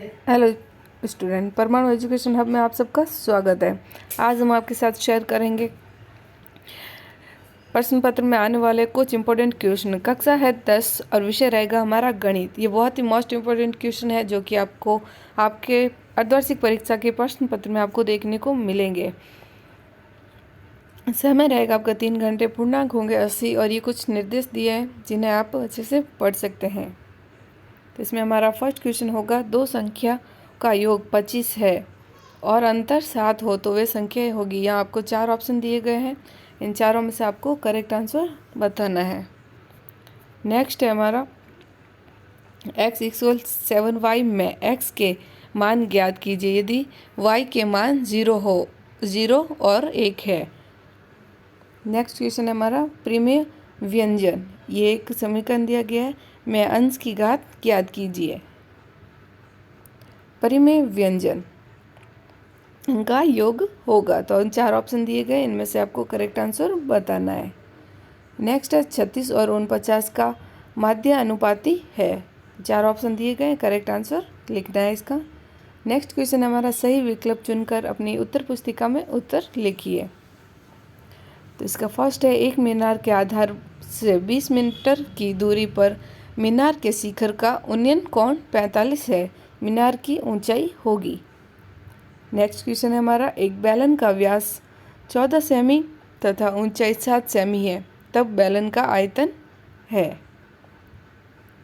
Hello student, परमाणु education hub में आप सबका स्वागत है। आज हम आपके साथ शेयर करेंगे प्रश्न पत्र में आने वाले कुछ इंपॉर्टेंट क्वेश्चन। कक्षा है 10 और विषय रहेगा हमारा गणित। ये बहुत ही मोस्ट इंपॉर्टेंट क्वेश्चन है जो कि आपको आपके अर्धवार्षिक परीक्षा के प्रश्न पत्र में आपको देखने को मिलेंगे। समय रहेगा आपका 3 घंटे, पूर्णांक होंगे 80 और ये कुछ निर्देश दिए हैं जिन्हें आप अच्छे से पढ़ सकते हैं। तो इसमें हमारा फर्स्ट क्वेश्चन होगा, दो संख्या का योग 25 है और अंतर 7 हो तो वे संख्या होगी। यहाँ आपको 4 ऑप्शन दिए गए हैं, इन चारों में से आपको करेक्ट आंसर बताना है। नेक्स्ट है हमारा x = 7y में x के मान ज्ञात कीजिए यदि y के मान 0 और 1 है। नेक्स्ट क्वेश्चन है हमारा परिमेय व्यंजन, ये एक समीकरण दिया गया है, में अंश की घात ज्ञात कीजिए। परिमेय व्यंजन का योग होगा, तो इन 4 ऑप्शन दिए गए, इनमें से आपको करेक्ट आंसर बताना है। नेक्स्ट है 36 और 49 का माध्य अनुपाती है। 4 ऑप्शन दिए गए, करेक्ट आंसर लिखना है इसका। नेक्स्ट क्वेश्चन है हमारा, सही विकल्प चुनकर अपनी उत्तर पुस्तिका में उत्तर लिखिए। तो इसका फर्स्ट है, एक मीनार के आधार से 20 मीटर की दूरी पर मीनार के शिखर का उन्नयन कोण 45 है, मीनार की ऊंचाई होगी। नेक्स्ट क्वेश्चन है हमारा, एक बेलन का व्यास 14 सेमी तथा ऊंचाई 7 सेमी है, तब बेलन का आयतन है।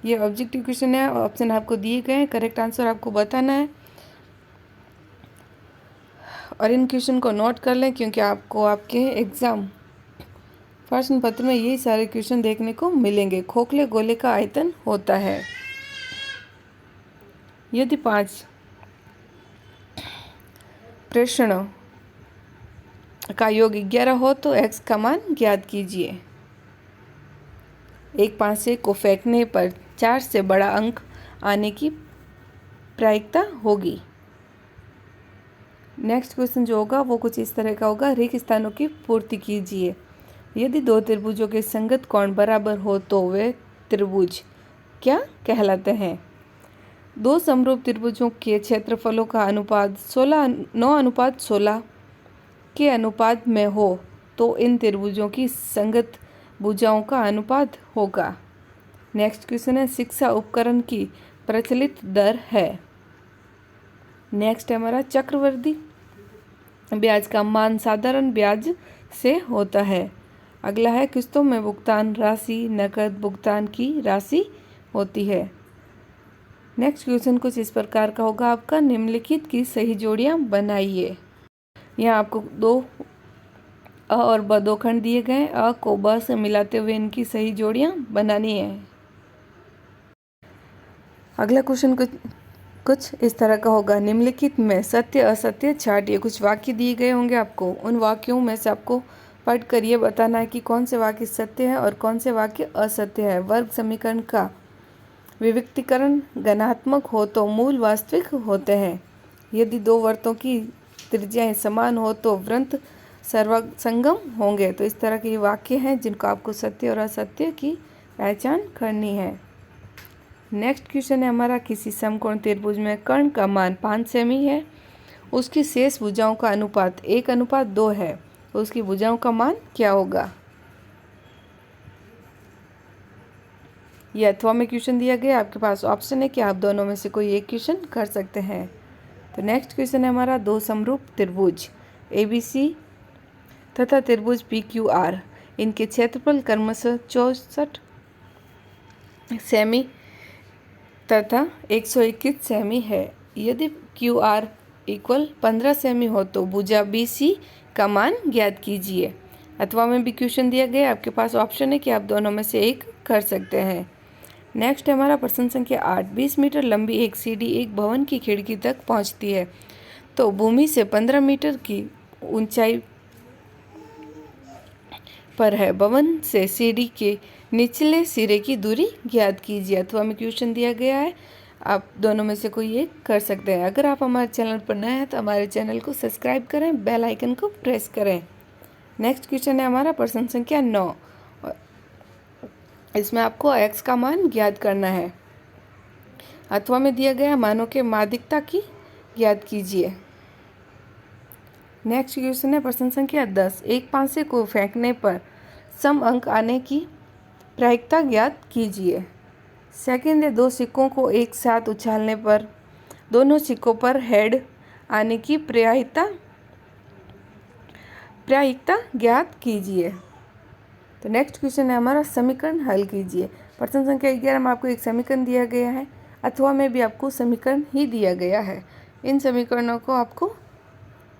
ये ऑब्जेक्टिव क्वेश्चन है, ऑप्शन आपको दिए गए हैं, करेक्ट आंसर आपको बताना है। और इन क्वेश्चन को नोट कर लें क्योंकि आपको आपके एग्जाम प्रश्न पत्र में यही सारे क्वेश्चन देखने को मिलेंगे। खोखले गोले का आयतन होता है, यदि 5 प्रेषणों का योग 11 हो तो x का मान ज्ञात कीजिए। एक पांचे को फेंकने पर 4 से बड़ा अंक आने की प्रायिकता होगी। नेक्स्ट क्वेश्चन जो होगा वो कुछ इस तरह का होगा, रिक्त स्थानों की पूर्ति कीजिए। यदि दो त्रिभुजों के संगत कोण बराबर हो तो वे त्रिभुज क्या कहलाते हैं? दो समरूप त्रिभुजों के क्षेत्रफलों का अनुपात 9:16 के अनुपात में हो तो इन त्रिभुजों की संगत भुजाओं का अनुपात होगा। नेक्स्ट क्वेश्चन है, शिक्षा उपकरण की प्रचलित दर है। नेक्स्ट है हमारा, चक्रवृद्धि ब्याज का मान साधारण ब्याज से होता है। अगला है, किस्तों में भुगतान राशि नकद भुगतान की राशि होती है। नेक्स्ट क्वेश्चन कुछ इस प्रकार का होगा आपका, निम्नलिखित की सही जोड़ियां बनाइए। यहाँ आपको 2 अ और ब 2 खंड दिए गए, अ को ब से मिलाते हुए इनकी सही जोड़ियां बनानी है। अगला क्वेश्चन कुछ इस तरह का होगा, निम्नलिखित में सत्य असत्य छांटिए। कुछ वाक्य दिए गए होंगे आपको, उन वाक्यों में से आपको पढ़कर ये बताना है कि कौन से वाक्य सत्य है और कौन से वाक्य असत्य है। वर्ग समीकरण का विविक्तीकरण घनात्मक हो तो मूल वास्तविक होते हैं। यदि दो वृत्तों की त्रिज्याएं समान हो तो वृत्त सर्वसंगम होंगे। तो इस तरह के वाक्य हैं जिनको आपको सत्य और असत्य की पहचान करनी है। नेक्स्ट क्वेश्चन है हमारा, किसी समकोण त्रिभुज में कर्ण का मान 5 सेमी है, उसकी शेष भुजाओं का अनुपात 1:2 है, उसकी भुजाओं का मान क्या होगा? ये अथवा में क्वेश्चन दिया गया, आपके पास ऑप्शन है कि आप दोनों में से कोई एक क्वेश्चन कर सकते हैं। तो नेक्स्ट क्वेश्चन है हमारा, दो समरूप त्रिभुज ABC तथा त्रिभुज PQR, इनके क्षेत्रफल क्रमशः 64 सेमी तथा 121 सेमी है। यदि QR = 15 सेमी हो तो भुजा BC का मान ज्ञात कीजिए। अथवा में भी क्वेश्चन दिया गया, आपके पास ऑप्शन है कि आप दोनों में से एक कर सकते हैं। नेक्स्ट है हमारा प्रश्न संख्या 8, 20 मीटर लंबी एक सीढ़ी एक भवन की खिड़की तक पहुंचती है, तो भूमि से 15 मीटर की ऊंचाई पर है, भवन से सीढ़ी के निचले सिरे की दूरी ज्ञात कीजिए। अथवा में क्वेश्चन दिया गया है, आप दोनों में से कोई एक कर सकते हैं। अगर आप हमारे चैनल पर नए हैं तो हमारे चैनल को सब्सक्राइब करें, बेल आइकन को प्रेस करें। नेक्स्ट क्वेश्चन है हमारा प्रश्न संख्या 9, इसमें आपको x का मान ज्ञात करना है। अथवा में दिया गया मानों के माध्यिकता की ज्ञात कीजिए। नेक्स्ट क्वेश्चन है प्रश्न संख्या 10। एक पांसे को फेंकने पर सम अंक आने की प्रायिकता ज्ञात कीजिए। सेकंड है 2 सिक्कों को एक साथ उछालने पर दोनों सिक्कों पर हेड आने की प्रायिकता ज्ञात कीजिए। तो नेक्स्ट क्वेश्चन है हमारा समीकरण हल कीजिए। प्रश्न संख्या 11 में आपको एक समीकरण दिया गया है, अथवा में भी आपको समीकरण ही दिया गया है। इन समीकरणों को आपको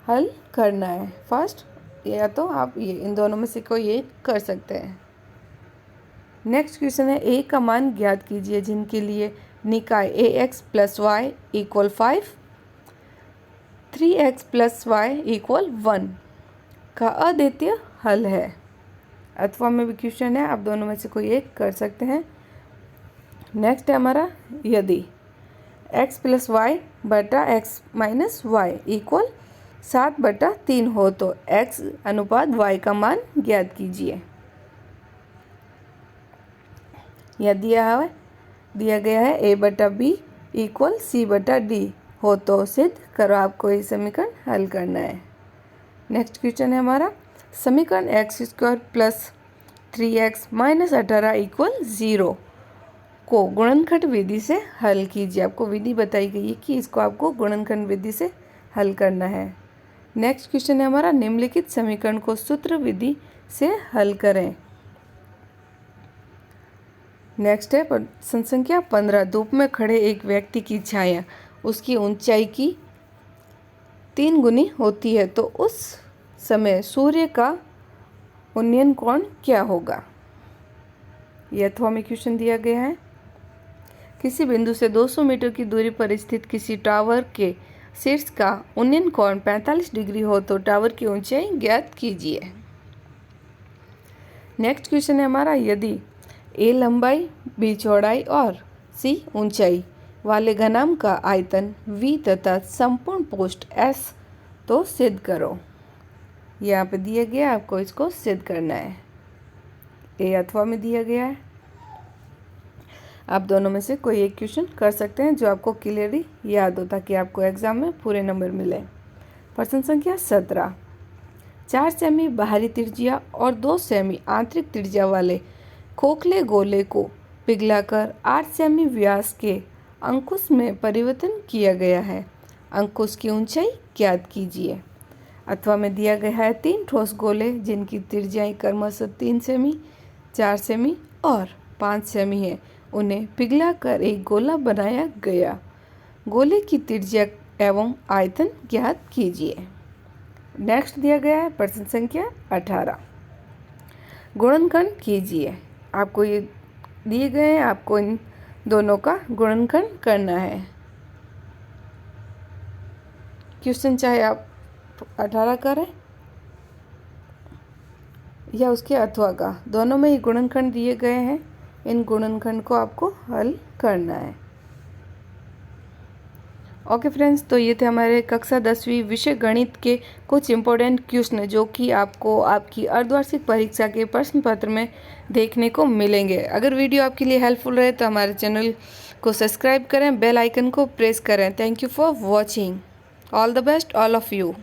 हल करना है। फर्स्ट या तो आप ये इन दोनों में से कोई एक कर सकते हैं। नेक्स्ट क्वेश्चन है ए का मान ज्ञात कीजिए जिनके लिए निकाय ax + y = 5, 3x + y = 1 का अद्वितीय हल है। अथवा में भी क्वेश्चन है, आप दोनों में से कोई एक कर सकते हैं। नेक्स्ट है हमारा यदि x + y बटा x - y = 7/3 हो तो x अनुपात y का मान ज्ञात कीजिए। यह दिया गया है a/b = c/d हो तो सिद्ध करो। आपको ये समीकरण हल करना है। नेक्स्ट क्वेश्चन है हमारा समीकरण x² + 3x - 18 = 0 को गुणनखंड विधि से हल कीजिए। आपको विधि बताई गई है कि इसको आपको गुणनखंड विधि से हल करना है। नेक्स्ट क्वेश्चन है हमारा निम्नलिखित समीकरण को सूत्र विधि से हल करें। नेक्स्ट है प्रश्न संख्या 15। धूप में खड़े एक व्यक्ति की छाया उसकी ऊंचाई की 3 गुनी होती है तो उस समय सूर्य का उन्नयन कोण क्या होगा। यह अथवा में क्वेश्चन दिया गया है। किसी बिंदु से 200 मीटर की दूरी पर स्थित किसी टावर के शीर्ष का उन्नयन कोण 45 डिग्री हो तो टावर की ऊंचाई ज्ञात कीजिए। नेक्स्ट क्वेश्चन है हमारा यदि a लंबाई, b चौड़ाई और c ऊंचाई वाले घनाभ का आयतन v तथा संपूर्ण पृष्ठ s तो सिद्ध करो। यहाँ पे दिया गया, आपको इसको सिद्ध करना है। a अथवा में दिया गया है। आप दोनों में से कोई एक क्वेश्चन कर सकते हैं जो आपको क्लियरली याद हो ताकि आपको एग्जाम में पूरे नंबर मिले। प्रश्न संख्या 17। 4 सेमी बाहरी त्रिज्या और 2 सेमी आंतरिक त्रिज्या वाले खोखले गोले को पिघलाकर 8 सेमी व्यास के अंकुश में परिवर्तन किया गया है। अंकुश की ऊंचाई ज्ञात कीजिए। अथवा में दिया गया है 3 ठोस गोले जिनकी त्रिज्याएं क्रमशः 3 सेमी, 4 सेमी और 5 सेमी है। उन्हें पिघलाकर एक गोला बनाया गया। गोले की त्रिज्या एवं आयतन ज्ञात कीजिए। नेक्स्ट दिया गया है प्रश्न संख्या 18। गुणनखंड कीजिए। आपको ये दिए गए हैं, आपको इन दोनों का गुणनखंड करना है। क्वेश्चन चाहे आप 18 करें या उसके अथवा का, दोनों में ही गुणनखंड दिए गए हैं। इन गुणनखंड को आपको हल करना है। ओके फ्रेंड्स, तो ये थे हमारे कक्षा 10वीं विषय गणित के कुछ इम्पोर्टेंट क्वेश्चन जो कि आपको आपकी अर्धवार्षिक परीक्षा के प्रश्न पत्र में देखने को मिलेंगे। अगर वीडियो आपके लिए हेल्पफुल रहे तो हमारे चैनल को सब्सक्राइब करें, बेल आइकन को प्रेस करें। Thank you for watching. All the best all of you.